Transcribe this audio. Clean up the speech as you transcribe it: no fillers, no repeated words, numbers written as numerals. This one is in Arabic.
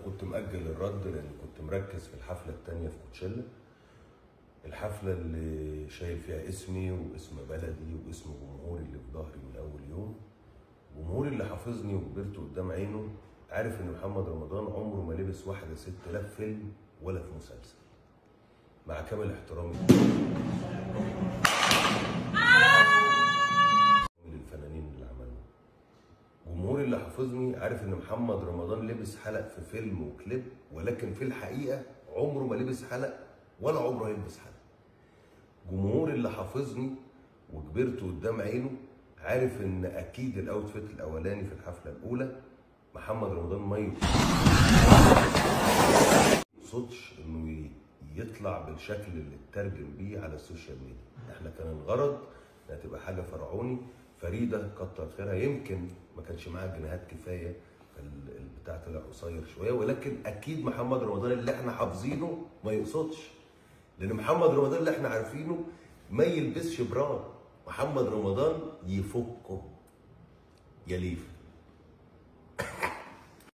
كنت مأجل الرد لأن كنت مركز في الحفلة التانية في كوتشيلا، الحفلة اللي شايل فيها اسمي واسم بلدي واسم جمهوري اللي في ظهري من أول يوم. جمهوري اللي حافظني وكبرت قدام عينه عارف إن محمد رمضان عمره ما لبس واحدة ست لا في فيلم ولا في مسلسل، مع كامل احترامي للفنانين اللي عملوه. جمهوري اللي حافظني عارف ان محمد رمضان لبس حلق في فيلم وكليب، ولكن في الحقيقه عمره ما لبس حلق ولا عمره هيلبس حلق. جمهوري اللي حافظني وكبرت قدام عينه عارف ان اكيد الاوتفيت الاولاني في الحفله الاولى محمد رمضان ما يقصدش انه يطلع بالشكل اللي اترجم بيه على السوشيال ميديا. احنا كان الغرض انها تبقى حاجه فرعوني. فريده كتر خيرها يمكن ما كانش معاها جنيهات كفايه، البتاع طلع قصير شويه، ولكن اكيد محمد رمضان اللي احنا حافظينه ما يقصدش، لان محمد رمضان اللي احنا عارفينه ما يلبسش بران. محمد رمضان يفكه يليف.